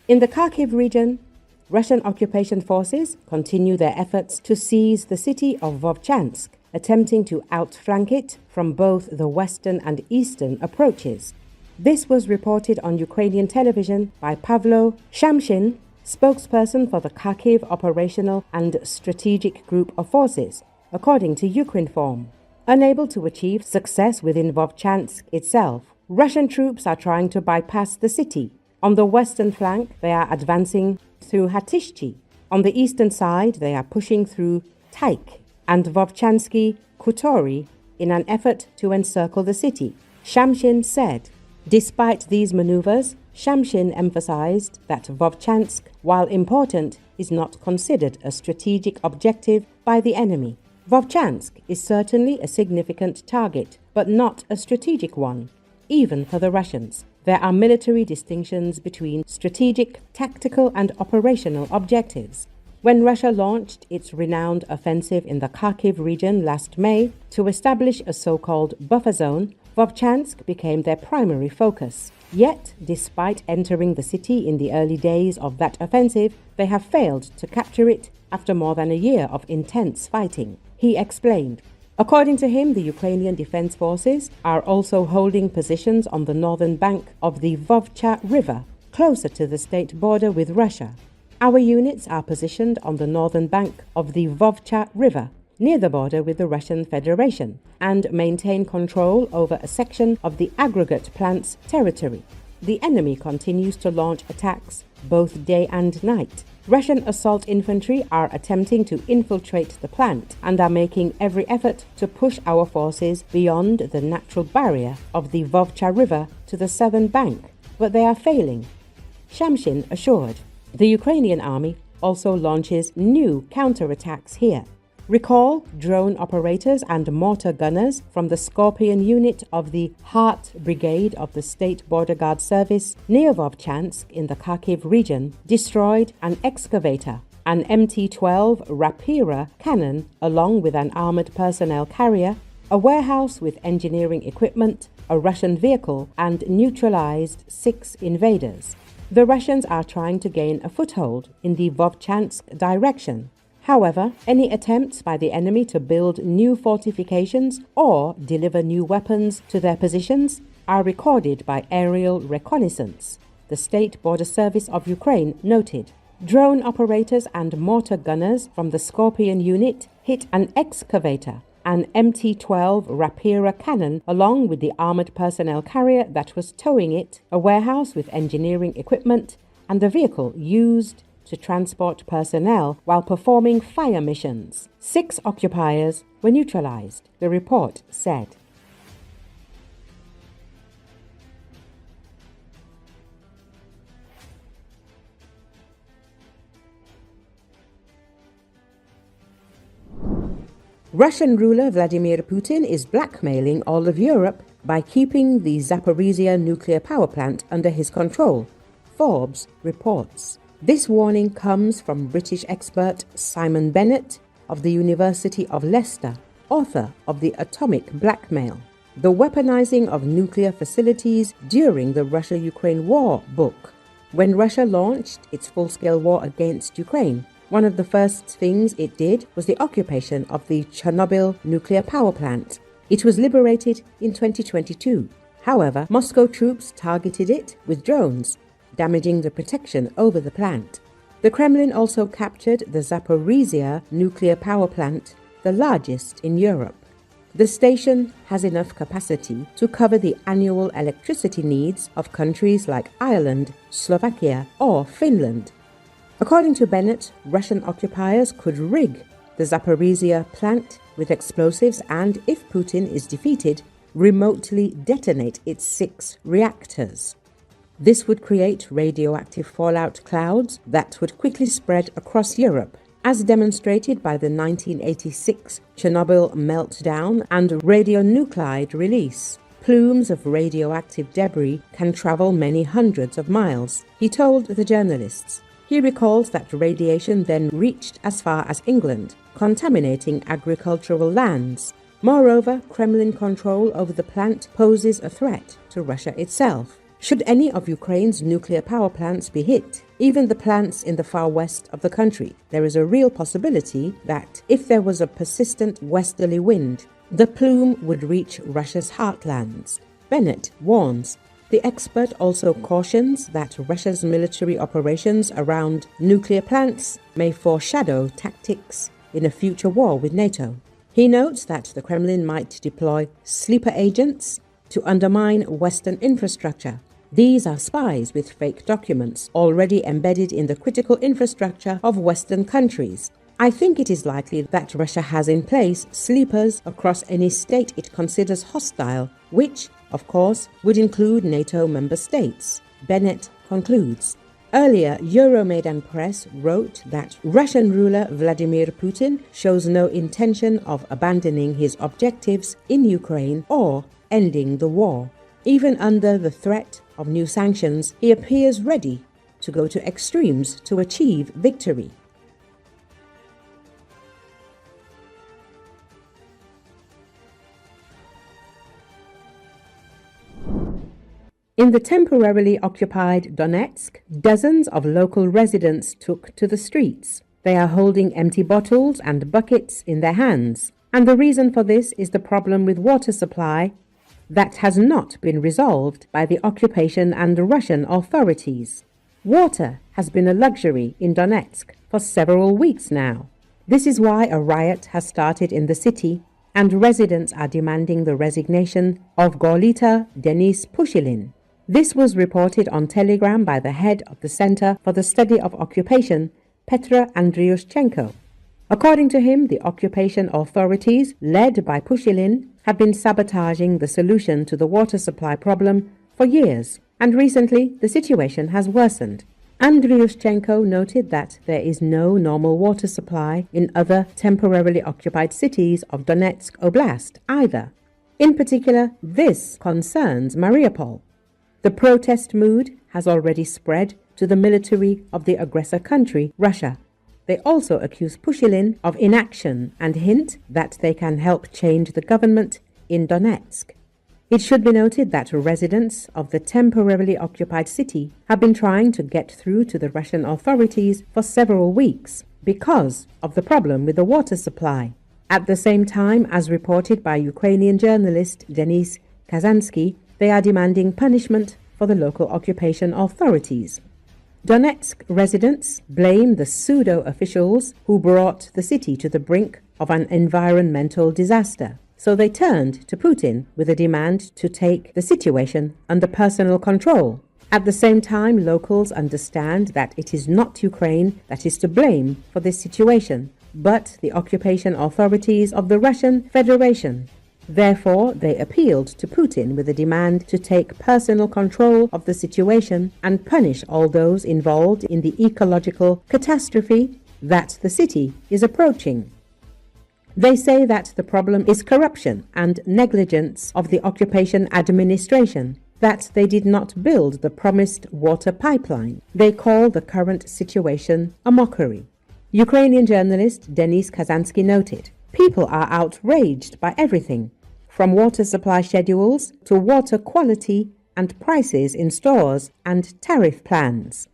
In the Kharkiv region, Russian occupation forces continue their efforts to seize the city of Vovchansk, attempting to outflank it from both the western and eastern approaches. This was reported on Ukrainian television by Pavlo Shamshyn, spokesperson for the Kharkiv Operational and Strategic Group of Forces, according to Ukrinform. Unable to achieve success within Vovchansk itself, Russian troops are trying to bypass the city. On the western flank, they are advancing through Hatyshche. On the eastern side, they are pushing through Tykhe and Vovchanski Khutory in an effort to encircle the city, Shamshyn said. Despite these maneuvers, Shamshyn emphasized that Vovchansk, while important, is not considered a strategic objective by the enemy. Vovchansk is certainly a significant target, but not a strategic one, even for the Russians. There are military distinctions between strategic, tactical, and operational objectives. When Russia launched its renowned offensive in the Kharkiv region last May to establish a so-called buffer zone, Vovchansk became their primary focus. Yet, despite entering the city in the early days of that offensive, they have failed to capture it after more than a year of intense fighting, he explained. According to him, the Ukrainian Defense Forces are also holding positions on the northern bank of the Vovcha River, closer to the state border with Russia. Our units are positioned on the northern bank of the Vovcha River, near the border with the Russian Federation, and maintain control over a section of the aggregate plant's territory. The enemy continues to launch attacks both day and night. Russian assault infantry are attempting to infiltrate the plant and are making every effort to push our forces beyond the natural barrier of the Vovcha River to the southern bank, but they are failing, Shamshyn assured. The Ukrainian army also launches new counterattacks here. Recall drone operators and mortar gunners from the Scorpion unit of the Heart Brigade of the State Border Guard Service near Vovchansk in the Kharkiv region destroyed an excavator, an MT-12 Rapira cannon along with an armored personnel carrier, a warehouse with engineering equipment, a Russian vehicle, and neutralized 6 invaders. The Russians are trying to gain a foothold in the Vovchansk direction. However, any attempts by the enemy to build new fortifications or deliver new weapons to their positions are recorded by aerial reconnaissance, the State Border Service of Ukraine noted. Drone operators and mortar gunners from the Scorpion unit hit an excavator, an MT-12 Rapira cannon along with the armored personnel carrier that was towing it, a warehouse with engineering equipment, and the vehicle used to transport personnel while performing fire missions. 6 occupiers were neutralized, the report said. Russian ruler Vladimir Putin is blackmailing all of Europe by keeping the Zaporizhia nuclear power plant under his control, Forbes reports. This warning comes from British expert Simon Bennett of the University of Leicester, author of The Atomic Blackmail, The Weaponizing of Nuclear Facilities During the Russia-Ukraine War book. When Russia launched its full-scale war against Ukraine, one of the first things it did was the occupation of the Chernobyl nuclear power plant. It was liberated in 2022. However, Moscow troops targeted it with drones, damaging the protection over the plant. The Kremlin also captured the Zaporizhia nuclear power plant, the largest in Europe. The station has enough capacity to cover the annual electricity needs of countries like Ireland, Slovakia, or Finland. According to Bennett, Russian occupiers could rig the Zaporizhia plant with explosives and, if Putin is defeated, remotely detonate its 6 reactors. This would create radioactive fallout clouds that would quickly spread across Europe, as demonstrated by the 1986 Chernobyl meltdown and radionuclide release. Plumes of radioactive debris can travel many hundreds of miles, he told the journalists. He recalls that radiation then reached as far as England, contaminating agricultural lands. Moreover, Kremlin control over the plant poses a threat to Russia itself. Should any of Ukraine's nuclear power plants be hit, even the plants in the far west of the country, there is a real possibility that if there was a persistent westerly wind, the plume would reach Russia's heartlands. Bennett warns. The expert also cautions that Russia's military operations around nuclear plants may foreshadow tactics in a future war with NATO. He notes that the Kremlin might deploy sleeper agents to undermine Western infrastructure. These are spies with fake documents already embedded in the critical infrastructure of Western countries. I think it is likely that Russia has in place sleepers across any state it considers hostile, which, of course, would include NATO member states. Bennett concludes. Earlier, Euromaidan Press wrote that Russian ruler Vladimir Putin shows no intention of abandoning his objectives in Ukraine or ending the war. Even under the threat of new sanctions, he appears ready to go to extremes to achieve victory. In the temporarily occupied Donetsk, dozens of local residents took to the streets. They are holding empty bottles and buckets in their hands. And the reason for this is the problem with water supply that has not been resolved by the occupation and the Russian authorities. Water has been a luxury in Donetsk for several weeks now. This is why a riot has started in the city, and residents are demanding the resignation of Gorlita Denis Pushilin. This was reported on Telegram by the head of the Center for the Study of Occupation, Petro Andriushchenko. According to him, the occupation authorities, led by Pushilin, have been sabotaging the solution to the water supply problem for years, and recently the situation has worsened. Andriushchenko noted that there is no normal water supply in other temporarily occupied cities of Donetsk Oblast either. In particular, this concerns Mariupol. The protest mood has already spread to the military of the aggressor country, Russia. They also accuse Pushilin of inaction and hint that they can help change the government in Donetsk. It should be noted that residents of the temporarily occupied city have been trying to get through to the Russian authorities for several weeks because of the problem with the water supply. At the same time, as reported by Ukrainian journalist Denis Kazansky, they are demanding punishment for the local occupation authorities. Donetsk residents blame the pseudo-officials who brought the city to the brink of an environmental disaster. So they turned to Putin with a demand to take the situation under personal control. At the same time, locals understand that it is not Ukraine that is to blame for this situation, but the occupation authorities of the Russian Federation. Therefore, they appealed to Putin with a demand to take personal control of the situation and punish all those involved in the ecological catastrophe that the city is approaching. They say that the problem is corruption and negligence of the occupation administration, that they did not build the promised water pipeline. They call the current situation a mockery. Ukrainian journalist Denis Kazansky noted, "People are outraged by everything, from water supply schedules to water quality and prices in stores and tariff plans.